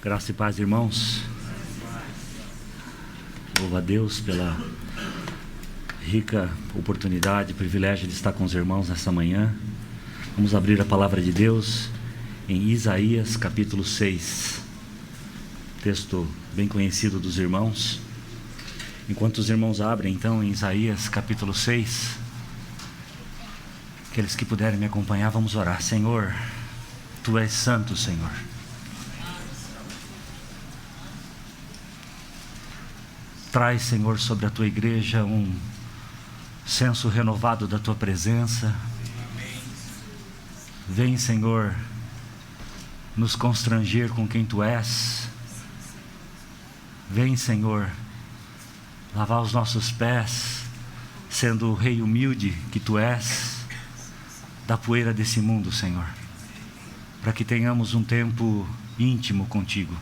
Graça e paz, irmãos. Louvo a Deus pela rica oportunidade, privilégio de estar com os irmãos nessa manhã. Vamos abrir a palavra de Deus em Isaías capítulo 6. Texto bem conhecido dos irmãos. Enquanto os irmãos abrem então em Isaías capítulo 6, aqueles que puderem me acompanhar, vamos orar. Senhor, Tu és santo, Senhor. Traz, Senhor, sobre a Tua igreja um senso renovado da Tua presença. Vem, Senhor, nos constranger com quem Tu és. Vem, Senhor, lavar os nossos pés, sendo o Rei humilde que Tu és, da poeira desse mundo, Senhor, para que tenhamos um tempo íntimo contigo.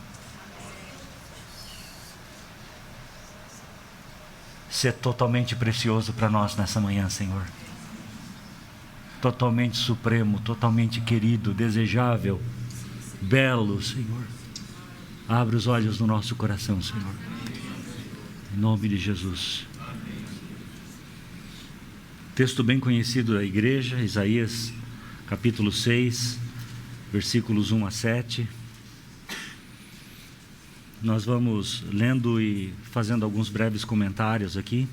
Ser totalmente precioso para nós nessa manhã, Senhor. Totalmente supremo, totalmente querido, desejável, belo, Senhor. Abre os olhos do nosso coração, Senhor. Em nome de Jesus. Texto bem conhecido da igreja, Isaías capítulo 6, versículos 1 a 7. Nós vamos lendo e fazendo alguns breves comentários aqui.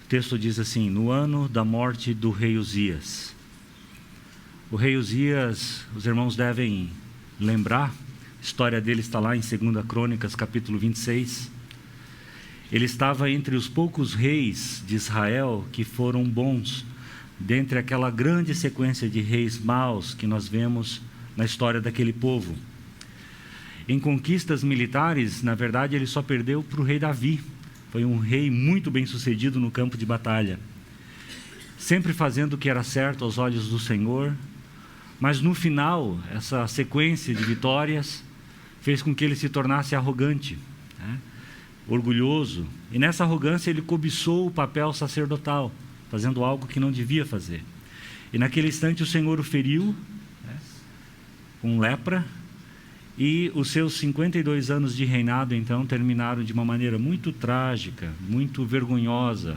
O texto diz assim: no ano da morte do rei Uzias. O rei Uzias, os irmãos devem lembrar, a história dele está lá em 2 Crônicas, capítulo 26. Ele estava entre os poucos reis de Israel que foram bons, dentre aquela grande sequência de reis maus que nós vemos na história daquele povo. Em conquistas militares, na verdade, ele só perdeu para o rei Davi. Foi um rei muito bem sucedido no campo de batalha, sempre fazendo o que era certo aos olhos do Senhor. Mas no final, essa sequência de vitórias fez com que ele se tornasse arrogante, né? Orgulhoso. E nessa arrogância ele cobiçou o papel sacerdotal, fazendo algo que não devia fazer. E naquele instante o Senhor o feriu, né, com lepra. E os seus 52 anos de reinado, então, terminaram de uma maneira muito trágica, muito vergonhosa.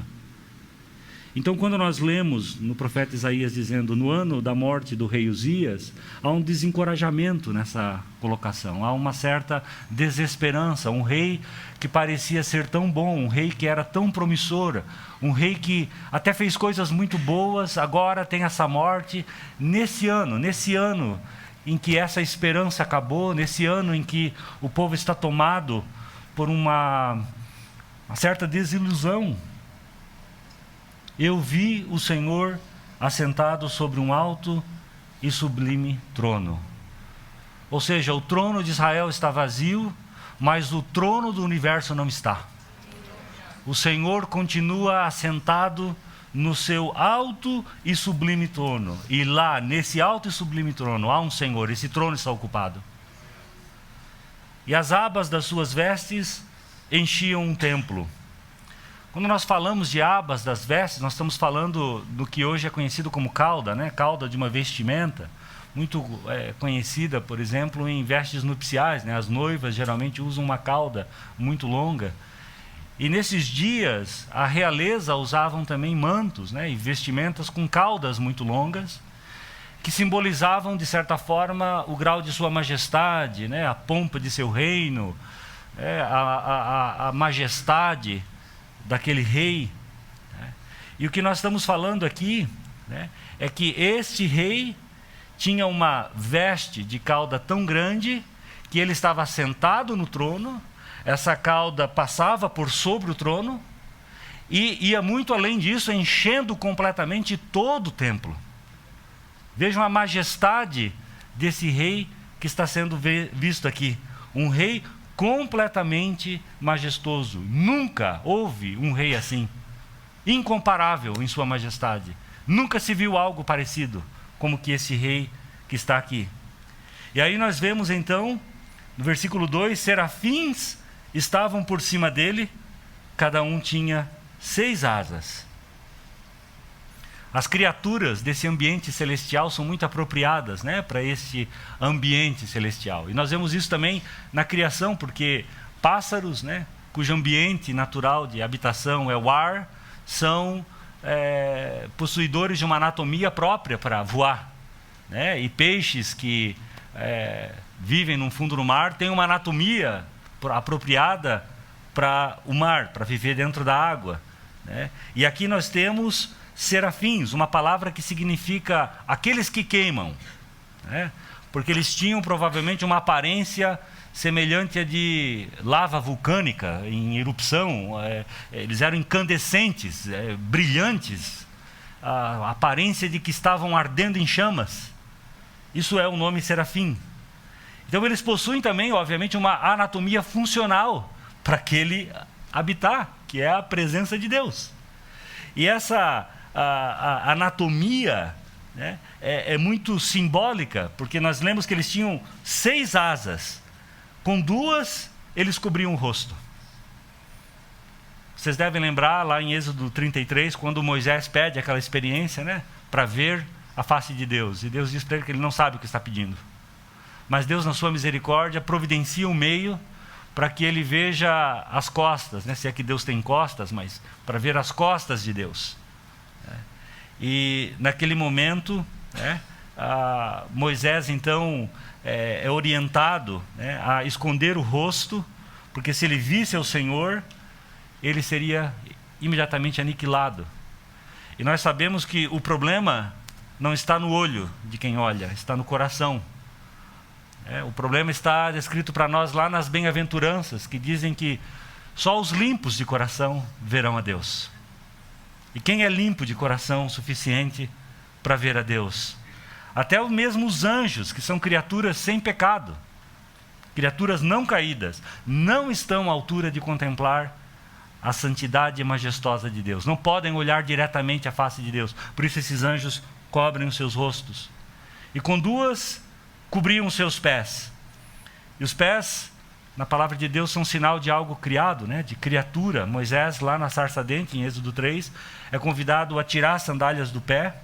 Então, quando nós lemos no profeta Isaías dizendo, no ano da morte do rei Uzias, há um desencorajamento nessa colocação, há uma certa desesperança. Um rei que parecia ser tão bom, um rei que era tão promissor, um rei que até fez coisas muito boas, agora tem essa morte. Nesse ano em que essa esperança acabou, nesse ano em que o povo está tomado por uma certa desilusão, eu vi o Senhor assentado sobre um alto e sublime trono. Ou seja, o trono de Israel está vazio, mas o trono do universo não está. O Senhor continua assentado no seu alto e sublime trono. E lá, nesse alto e sublime trono, há um Senhor. Esse trono está ocupado. E as abas das suas vestes enchiam um templo. Quando nós falamos de abas das vestes, nós estamos falando do que hoje é conhecido como cauda, né? Cauda de uma vestimenta, muito conhecida, por exemplo, em vestes nupciais, né? As noivas geralmente usam uma cauda muito longa. E nesses dias, a realeza usavam também mantos, né? E vestimentas com caudas muito longas, que simbolizavam, de certa forma, o grau de sua majestade, né? A pompa de seu reino, a majestade daquele rei, né? E o que nós estamos falando aqui, né, é que este rei tinha uma veste de cauda tão grande que ele estava sentado no trono. Essa cauda passava por sobre o trono e ia muito além disso, enchendo completamente todo o templo. Vejam a majestade desse rei que está sendo visto aqui. Um rei completamente majestoso. Nunca houve um rei assim, incomparável em sua majestade. Nunca se viu algo parecido como que esse rei que está aqui. E aí nós vemos então, no versículo 2, serafins estavam por cima dele, cada um tinha 6 asas. As criaturas desse ambiente celestial são muito apropriadas, né, para esse ambiente celestial. E nós vemos isso também na criação, porque pássaros, né, cujo ambiente natural de habitação é o ar, são possuidores de uma anatomia própria para voar, né? E peixes que vivem no fundo do mar têm uma anatomia apropriada para o mar, para viver dentro da água, né? E aqui nós temos serafins, uma palavra que significa aqueles que queimam, né? Porque eles tinham provavelmente uma aparência semelhante à de lava vulcânica em erupção. Eles eram incandescentes, brilhantes, a aparência de que estavam ardendo em chamas. Isso é o nome serafim. Então eles possuem também, obviamente, uma anatomia funcional para aquele habitar, que é a presença de Deus. E essa a anatomia, né, é muito simbólica, porque nós lemos que eles tinham 6 asas. Com 2, eles cobriam o rosto. Vocês devem lembrar lá em Êxodo 33, quando Moisés pede aquela experiência, né, para ver a face de Deus. E Deus diz para ele que ele não sabe o que está pedindo. Mas Deus, na sua misericórdia, providencia um meio para que ele veja as costas, né, se é que Deus tem costas, mas para ver as costas de Deus. E naquele momento, né, Moisés então é orientado, né, a esconder o rosto, porque se ele visse o Senhor, ele seria imediatamente aniquilado. E nós sabemos que o problema não está no olho de quem olha, está no coração. O problema está descrito para nós lá nas bem-aventuranças, que dizem que só os limpos de coração verão a Deus. E quem é limpo de coração o suficiente para ver a Deus? Até mesmo os anjos, que são criaturas sem pecado, criaturas não caídas, não estão à altura de contemplar a santidade majestosa de Deus. Não podem olhar diretamente a face de Deus. Por isso esses anjos cobrem os seus rostos. E com 2, cobriam os seus pés. E os pés, na palavra de Deus, são sinal de algo criado, né? De criatura. Moisés, lá na sarça ardente, em Êxodo 3, é convidado a tirar as sandálias do pé,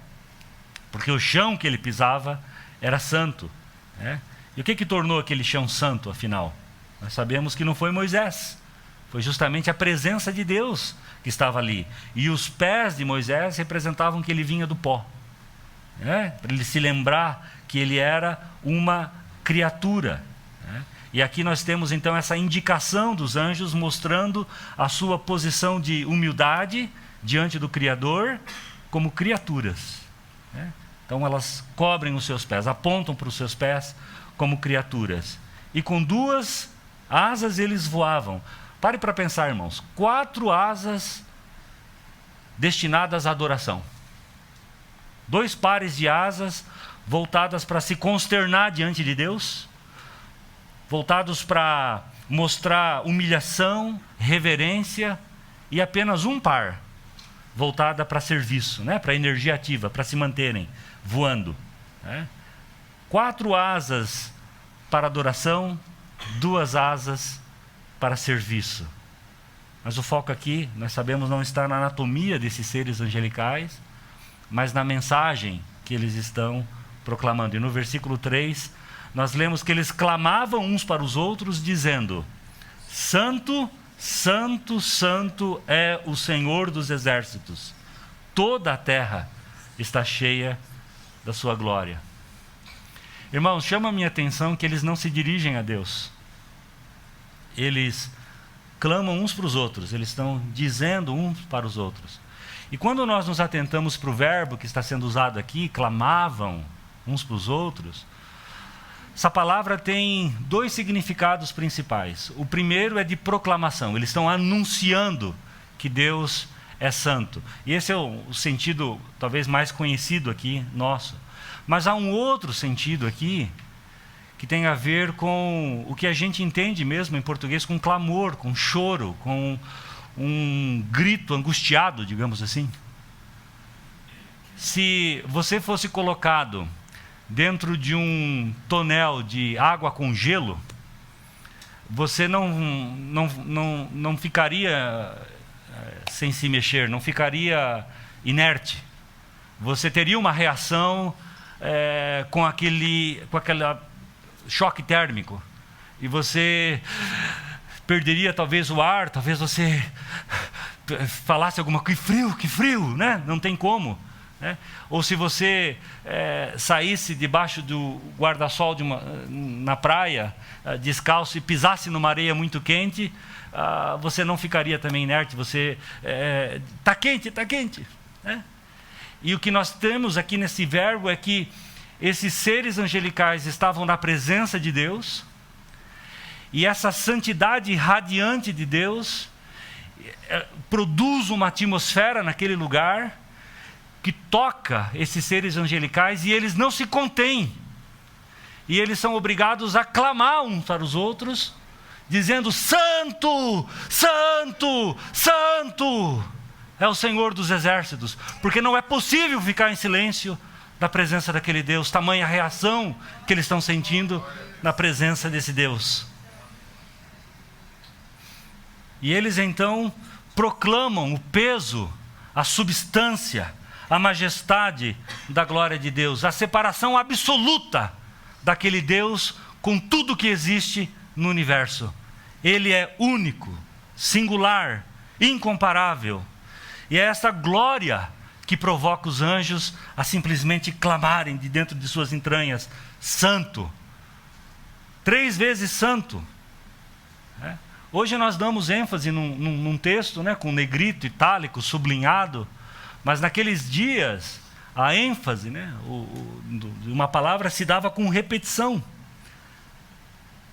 porque o chão que ele pisava era santo, né? E o que tornou aquele chão santo, afinal? Nós sabemos que não foi Moisés, foi justamente a presença de Deus que estava ali. E os pés de Moisés representavam que ele vinha do pó, né? Para ele se lembrar que ele era uma criatura, né? E aqui nós temos então essa indicação dos anjos mostrando a sua posição de humildade diante do Criador como criaturas, né? Então elas cobrem os seus pés, apontam para os seus pés como criaturas. E com 2 asas eles voavam. Pare para pensar, irmãos. 4 asas destinadas à adoração. 2 pares de asas voltadas para se consternar diante de Deus, voltados para mostrar humilhação, reverência, e apenas 1 par voltada para serviço, né? Para energia ativa, para se manterem voando, né? 4 asas para adoração, 2 asas para serviço. Mas o foco aqui, nós sabemos, não está na anatomia desses seres angelicais, mas na mensagem que eles estão proclamando. E no versículo 3, nós lemos que eles clamavam uns para os outros, dizendo: Santo, Santo, Santo é o Senhor dos exércitos. Toda a terra está cheia da sua glória. Irmãos, chama a minha atenção que eles não se dirigem a Deus. Eles clamam uns para os outros, eles estão dizendo uns para os outros. E quando nós nos atentamos para o verbo que está sendo usado aqui, clamavam uns para os outros, essa palavra tem 2 significados principais. O primeiro é de proclamação, eles estão anunciando que Deus é santo. E esse é o sentido talvez mais conhecido aqui, nosso. Mas há um outro sentido aqui, que tem a ver com o que a gente entende mesmo em português, com clamor, com choro, com um grito angustiado, digamos assim. Se você fosse colocado dentro de um tonel de água com gelo, você não ficaria sem se mexer, não ficaria inerte. você teria uma reação com aquele choque térmico. E você perderia talvez o ar, talvez você falasse alguma coisa, que frio, né? Não tem como. Né? Ou se você saísse debaixo do guarda-sol na praia, descalço, e pisasse numa areia muito quente, você não ficaria também inerte, você está quente, está quente. Né? E o que nós temos aqui nesse verbo é que esses seres angelicais estavam na presença de Deus, e essa santidade radiante de Deus produz uma atmosfera naquele lugar que toca esses seres angelicais, e eles não se contêm, e eles são obrigados a clamar uns para os outros, dizendo: Santo, Santo, Santo é o Senhor dos exércitos, porque não é possível ficar em silêncio na presença daquele Deus, tamanha a reação que eles estão sentindo na presença desse Deus. E eles então proclamam o peso, a substância, a majestade da glória de Deus, a separação absoluta daquele Deus com tudo que existe no universo. Ele é único, singular, incomparável. E é essa glória que provoca os anjos a simplesmente clamarem de dentro de suas entranhas: Santo. 3 vezes santo. Hoje nós damos ênfase num texto, né, com negrito, itálico, sublinhado, mas naqueles dias a ênfase, né, de uma palavra se dava com repetição.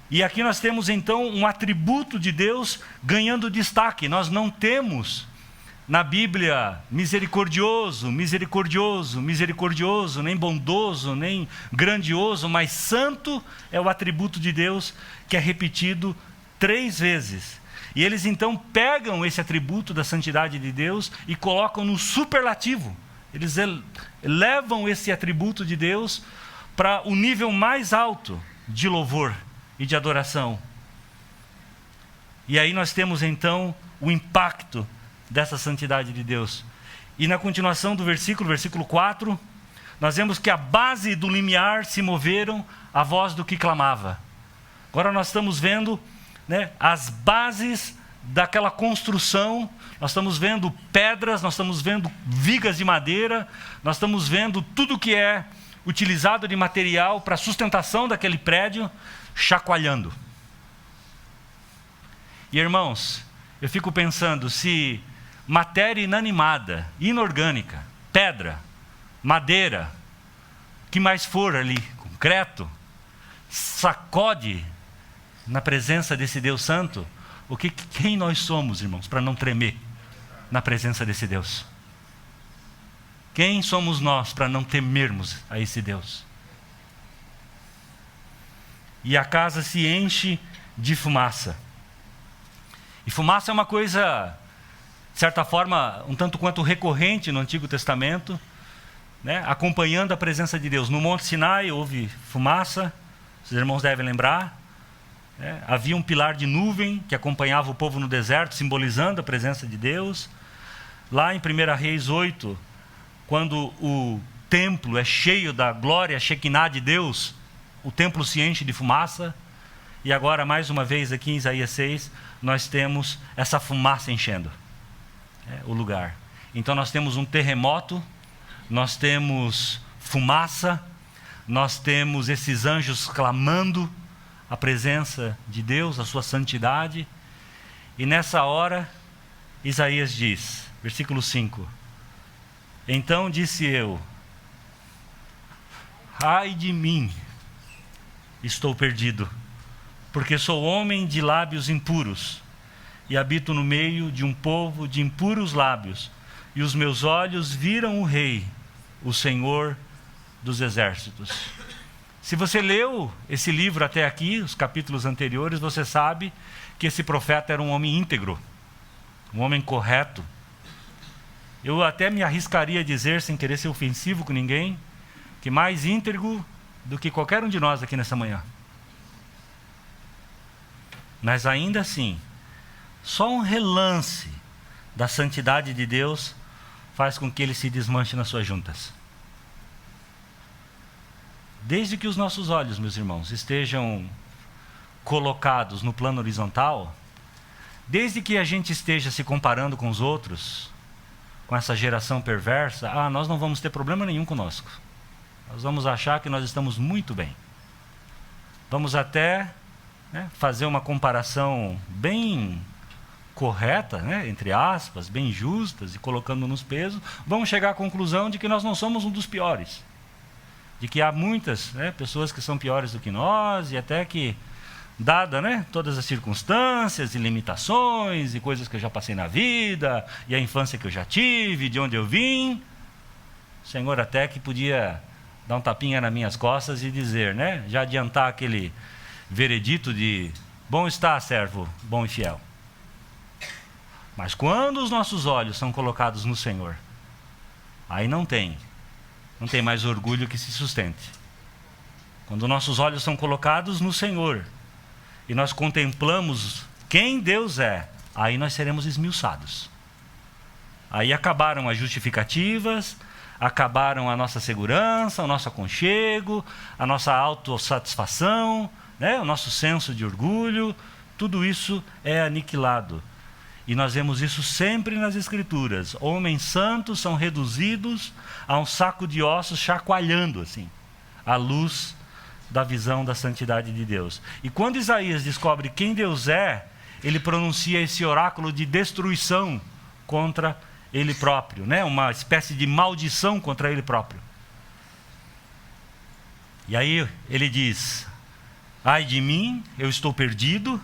E aqui nós temos então um atributo de Deus ganhando destaque. Nós não temos na Bíblia misericordioso, misericordioso, misericordioso, nem bondoso, nem grandioso, mas santo é o atributo de Deus que é repetido 3 vezes. E eles então pegam esse atributo da santidade de Deus e colocam no superlativo. Eles levam esse atributo de Deus para o nível mais alto de louvor e de adoração. E aí nós temos então o impacto dessa santidade de Deus. E na continuação do versículo 4, nós vemos que a base do limiar se moveram à voz do que clamava. Agora nós estamos vendo, né, as bases daquela construção. Nós estamos vendo pedras, nós estamos vendo vigas de madeira, nós estamos vendo tudo que é utilizado de material para a sustentação daquele prédio chacoalhando. E irmãos, eu fico pensando, se matéria inanimada, inorgânica, pedra, madeira, que mais for ali, concreto, sacode na presença desse Deus Santo, quem nós somos, irmãos, para não tremer na presença desse Deus? Quem somos nós para não temermos a esse Deus? E a casa se enche de fumaça. E fumaça é uma coisa, de certa forma, um tanto quanto recorrente no Antigo Testamento, né? Acompanhando a presença de Deus. No Monte Sinai houve fumaça, os irmãos devem lembrar. Havia um pilar de nuvem que acompanhava o povo no deserto, simbolizando a presença de Deus. Lá em 1 Reis 8, quando o templo é cheio da glória, Shekinah de Deus, o templo se enche de fumaça. E agora, mais uma vez, aqui em Isaías 6, nós temos essa fumaça enchendo o lugar. Então nós temos um terremoto, nós temos fumaça, nós temos esses anjos clamando a presença de Deus, a sua santidade. E nessa hora, Isaías diz, versículo 5: Então disse eu: ai de mim, estou perdido, porque sou homem de lábios impuros, e habito no meio de um povo de impuros lábios, e os meus olhos viram o Rei, o Senhor dos exércitos. Se você leu esse livro até aqui, os capítulos anteriores, você sabe que esse profeta era um homem íntegro, um homem correto. Eu até me arriscaria a dizer, sem querer ser ofensivo com ninguém, que mais íntegro do que qualquer um de nós aqui nessa manhã. Mas ainda assim, só um relance da santidade de Deus faz com que ele se desmanche nas suas juntas. Desde que os nossos olhos, meus irmãos, estejam colocados no plano horizontal, desde que a gente esteja se comparando com os outros, com essa geração perversa, nós não vamos ter problema nenhum conosco. Nós vamos achar que nós estamos muito bem. Vamos até fazer uma comparação bem correta, entre aspas, bem justas, e colocando nos pesos, vamos chegar à conclusão de que nós não somos um dos piores. De que há muitas pessoas que são piores do que nós, e até que, dada todas as circunstâncias e limitações, e coisas que eu já passei na vida, e a infância que eu já tive, de onde eu vim, o Senhor até que podia dar um tapinha nas minhas costas e dizer, já adiantar aquele veredito de bom está, servo, bom e fiel. Mas quando os nossos olhos são colocados no Senhor, aí não tem mais orgulho que se sustente. Quando nossos olhos são colocados no Senhor e nós contemplamos quem Deus é, aí nós seremos esmiuçados. Aí acabaram as justificativas, acabaram a nossa segurança, o nosso aconchego, a nossa autossatisfação, o nosso senso de orgulho, tudo isso é aniquilado. E nós vemos isso sempre nas Escrituras. Homens santos são reduzidos a um saco de ossos chacoalhando, assim, à luz da visão da santidade de Deus. E quando Isaías descobre quem Deus é, ele pronuncia esse oráculo de destruição contra ele próprio, uma espécie de maldição contra ele próprio. E aí ele diz: ai de mim, eu estou perdido.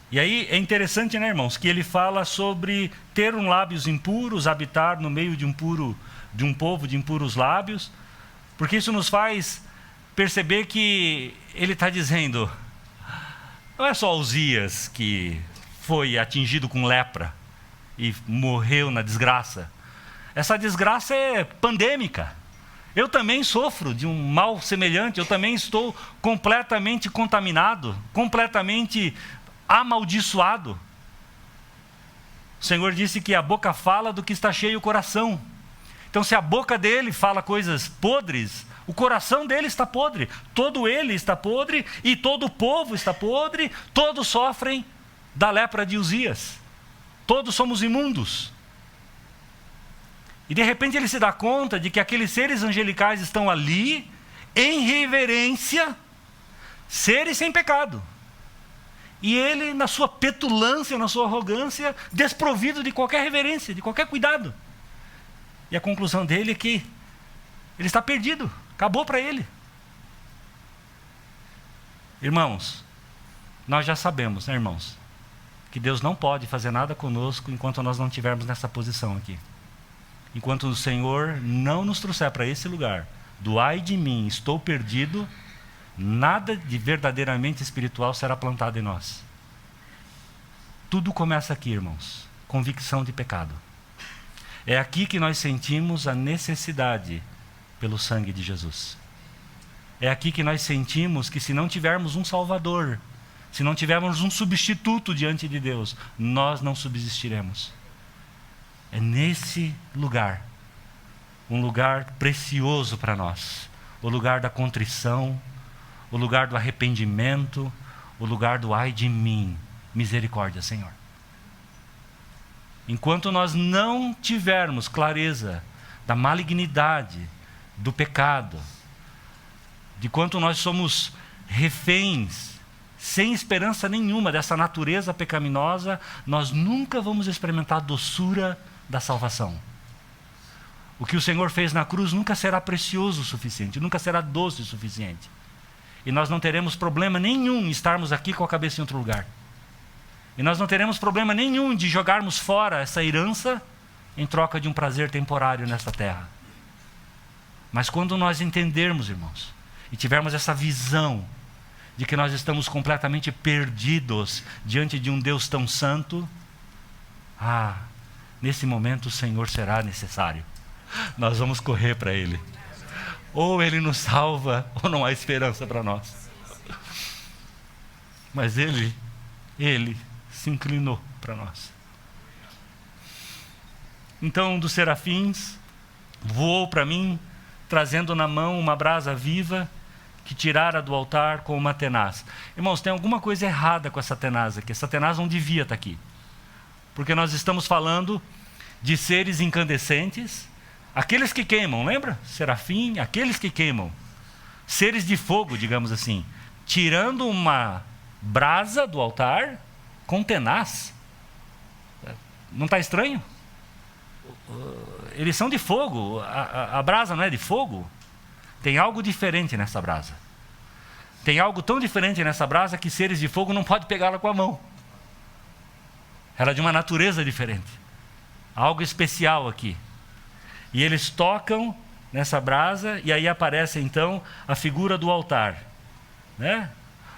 E aí é interessante, irmãos, que ele fala sobre ter lábios impuros, habitar no meio de um povo de impuros lábios, porque isso nos faz perceber que ele está dizendo, não é só Uzias que foi atingido com lepra e morreu na desgraça. Essa desgraça é pandêmica. Eu também sofro de um mal semelhante, eu também estou completamente contaminado, completamente amaldiçoado. O Senhor disse que a boca fala do que está cheio o coração. Então, se a boca dele fala coisas podres, o coração dele está podre. Todo ele está podre e todo o povo está podre. Todos sofrem da lepra de Uzias. Todos somos imundos. E de repente ele se dá conta de que aqueles seres angelicais estão ali, em reverência, seres sem pecado. E ele, na sua petulância, na sua arrogância, desprovido de qualquer reverência, de qualquer cuidado. E a conclusão dele é que ele está perdido, acabou para ele. Irmãos, nós já sabemos, irmãos, que Deus não pode fazer nada conosco enquanto nós não estivermos nessa posição aqui. Enquanto o Senhor não nos trouxer para esse lugar, do ai de mim, estou perdido, nada de verdadeiramente espiritual será plantado em nós. Tudo começa aqui, irmãos. Convicção de pecado. É aqui que nós sentimos a necessidade pelo sangue de Jesus. É aqui que nós sentimos que se não tivermos um Salvador, se não tivermos um substituto diante de Deus, nós não subsistiremos. É nesse lugar, um lugar precioso para nós, o lugar da contrição, o lugar do arrependimento, o lugar do ai de mim, misericórdia, Senhor. Enquanto nós não tivermos clareza da malignidade, do pecado, de quanto nós somos reféns, sem esperança nenhuma dessa natureza pecaminosa, nós nunca vamos experimentar a doçura da salvação. O que o Senhor fez na cruz nunca será precioso o suficiente, nunca será doce o suficiente. E nós não teremos problema nenhum em estarmos aqui com a cabeça em outro lugar. E nós não teremos problema nenhum de jogarmos fora essa herança em troca de um prazer temporário nesta terra. Mas quando nós entendermos, irmãos, e tivermos essa visão de que nós estamos completamente perdidos diante de um Deus tão santo, nesse momento o Senhor será necessário. Nós vamos correr para Ele. Ou Ele nos salva, ou não há esperança para nós. Mas Ele se inclinou para nós. Então um dos serafins voou para mim, trazendo na mão uma brasa viva que tirara do altar com uma tenaz. Irmãos, tem alguma coisa errada com essa tenaz aqui. Essa tenaz não devia estar aqui. Porque nós estamos falando de seres incandescentes, aqueles que queimam, lembra? Serafim, aqueles que queimam. Seres de fogo, digamos assim, tirando uma brasa do altar com tenaz. Não está estranho? Eles são de fogo, a brasa não é de fogo. Tem algo diferente nessa brasa. Tem algo tão diferente nessa brasa que seres de fogo não podem pegá-la com a mão. Ela é de uma natureza diferente. Algo especial aqui. E eles tocam nessa brasa e aí aparece então a figura do altar, né?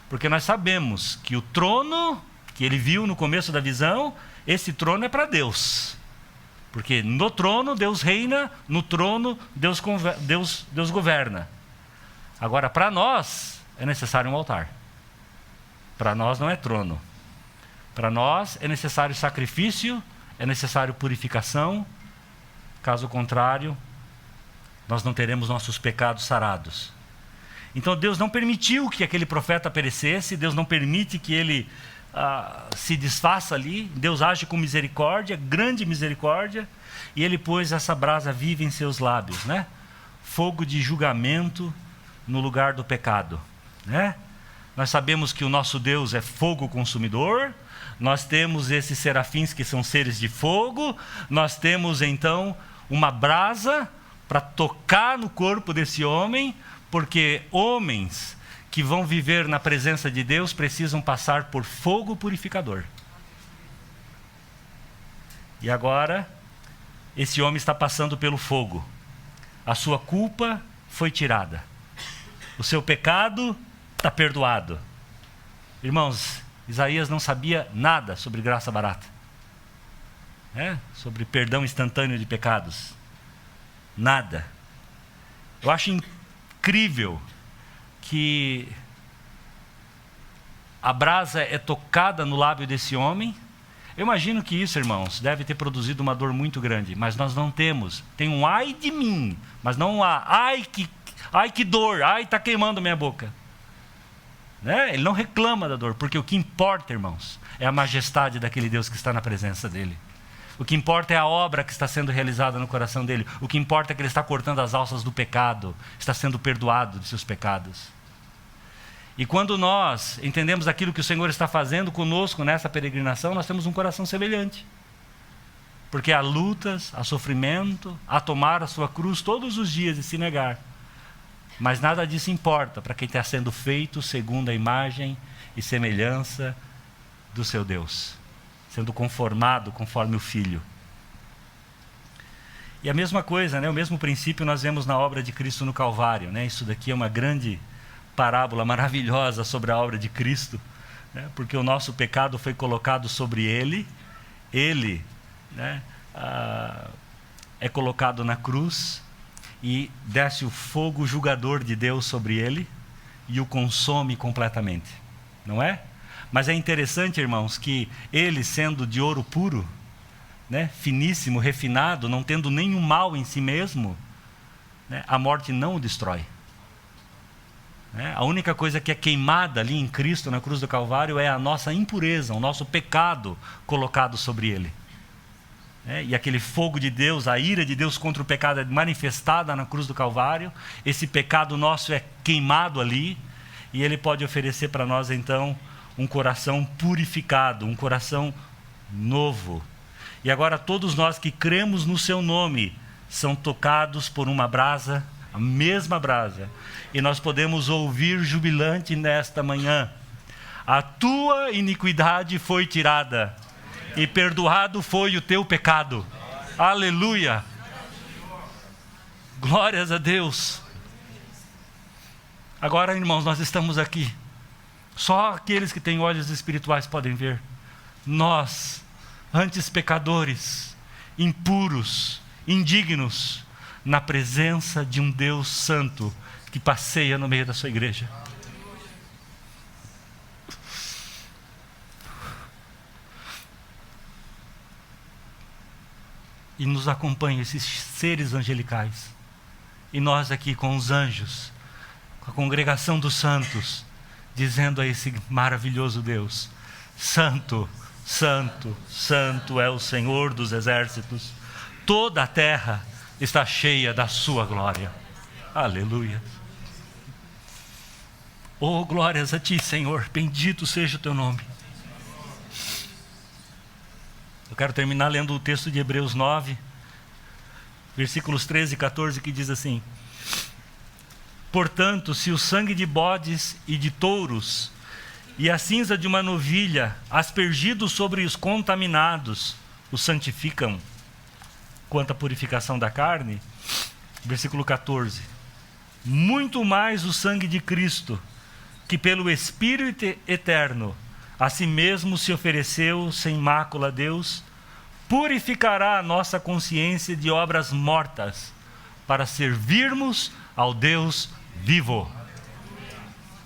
Porque nós sabemos que o trono que ele viu no começo da visão, esse trono é para Deus. Porque no trono Deus reina, no trono Deus governa. Agora, para nós é necessário um altar. Para nós não é trono. Para nós é necessário sacrifício, é necessário purificação. Caso contrário, nós não teremos nossos pecados sarados. Então Deus não permitiu que aquele profeta perecesse, Deus não permite que ele se desfaça ali. Deus age com misericórdia, grande misericórdia, e ele pôs essa brasa viva em seus lábios, né? Fogo de julgamento no lugar do pecado, né? Nós sabemos que o nosso Deus é fogo consumidor. Nós temos esses serafins que são seres de fogo. Nós temos então uma brasa para tocar no corpo desse homem, porque homens que vão viver na presença de Deus precisam passar por fogo purificador. E agora, esse homem está passando pelo fogo. A sua culpa foi tirada. O seu pecado está perdoado. Irmãos, Isaías não sabia nada sobre graça barata, sobre perdão instantâneo de pecados. Nada. Eu acho incrível que a brasa é tocada no lábio desse homem. Eu imagino que isso, irmãos, deve ter produzido uma dor muito grande, mas nós não temos. Tem um ai de mim, mas não um ai que dor, ai está queimando minha boca. Né? Ele não reclama da dor, porque o que importa, irmãos, é a majestade daquele Deus que está na presença dele. O que importa é a obra que está sendo realizada no coração dele. O que importa é que ele está cortando as alças do pecado, está sendo perdoado de seus pecados. E quando nós entendemos aquilo que o Senhor está fazendo conosco nessa peregrinação, nós temos um coração semelhante. Porque há lutas, há sofrimento, há tomar a sua cruz todos os dias e se negar. Mas nada disso importa para quem está sendo feito segundo a imagem e semelhança do seu Deus, sendo conformado conforme o Filho. E a mesma coisa, né? O mesmo princípio nós vemos na obra de Cristo no Calvário, né? Isso daqui é uma grande parábola maravilhosa sobre a obra de Cristo, né? Porque o nosso pecado foi colocado sobre Ele, né? É colocado na cruz e desce o fogo julgador de Deus sobre Ele e o consome completamente, não é? Mas é interessante, irmãos, que ele, sendo de ouro puro, né, finíssimo, refinado, não tendo nenhum mal em si mesmo, né, a morte não o destrói. Né? A única coisa que é queimada ali em Cristo, na cruz do Calvário, é a nossa impureza, o nosso pecado colocado sobre ele. E aquele fogo de Deus, a ira de Deus contra o pecado é manifestada na cruz do Calvário. Esse pecado nosso é queimado ali, e ele pode oferecer para nós, então, um coração purificado, um coração novo. E agora todos nós que cremos no seu nome são tocados por uma brasa, a mesma brasa. E nós podemos ouvir jubilante nesta manhã: a tua iniquidade foi tirada e perdoado foi o teu pecado. Aleluia! Glórias a Deus. Agora, irmãos, nós estamos aqui. Só aqueles que têm olhos espirituais podem ver. Nós, antes pecadores, impuros, indignos, na presença de um Deus santo que passeia no meio da sua igreja. e nos acompanha esses seres angelicais. E nós aqui com os anjos, com a congregação dos santos, dizendo a esse maravilhoso Deus: Santo, Santo, Santo é o Senhor dos exércitos. Toda a terra está cheia da sua glória. Aleluia. Oh, glórias a ti, Senhor. Bendito seja o teu nome. Eu quero terminar lendo o texto de Hebreus 9, versículos 13 e 14, que diz assim: portanto, se o sangue de bodes e de touros e a cinza de uma novilha, aspergidos sobre os contaminados, os santificam quanto à purificação da carne, versículo 14, muito mais o sangue de Cristo, que pelo Espírito eterno a si mesmo se ofereceu sem mácula a Deus, purificará a nossa consciência de obras mortas, para servirmos ao Deus vivo.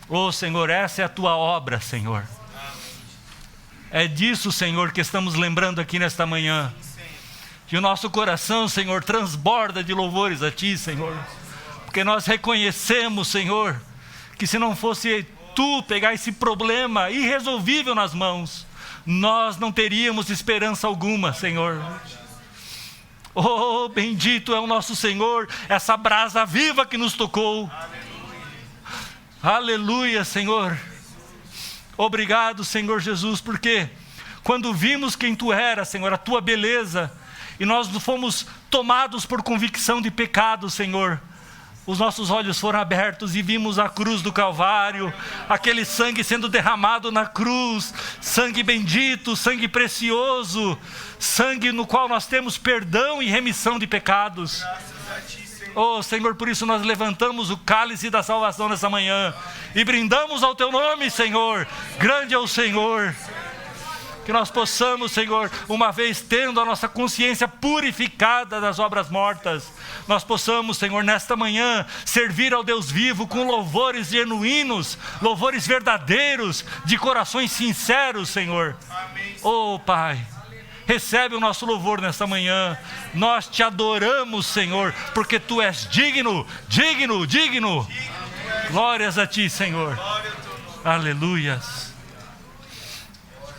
Oh, Senhor, essa é a tua obra, Senhor. É disso, Senhor, que estamos lembrando aqui nesta manhã. Que o nosso coração, Senhor, transborda de louvores a ti, Senhor. Porque nós reconhecemos, Senhor, que se não fosse tu pegar esse problema irresolvível nas mãos, nós não teríamos esperança alguma, Senhor. Oh, bendito é o nosso Senhor, essa brasa viva que nos tocou. Aleluia, Senhor. Obrigado, Senhor Jesus, porque quando vimos quem tu eras, Senhor, a tua beleza, e nós fomos tomados por convicção de pecado, Senhor, os nossos olhos foram abertos e vimos a cruz do Calvário, aquele sangue sendo derramado na cruz, sangue bendito, sangue precioso, sangue no qual nós temos perdão e remissão de pecados. Oh, Senhor, por isso nós levantamos o cálice da salvação nessa manhã e brindamos ao teu nome, Senhor. Grande é o Senhor. Que nós possamos, Senhor, uma vez tendo a nossa consciência purificada das obras mortas, nós possamos, Senhor, nesta manhã, servir ao Deus vivo com louvores genuínos, louvores verdadeiros, de corações sinceros, Senhor. Oh, Pai, recebe o nosso louvor nesta manhã. Nós te adoramos, Senhor, porque tu és digno, digno, digno. Glórias a ti, Senhor. Aleluias.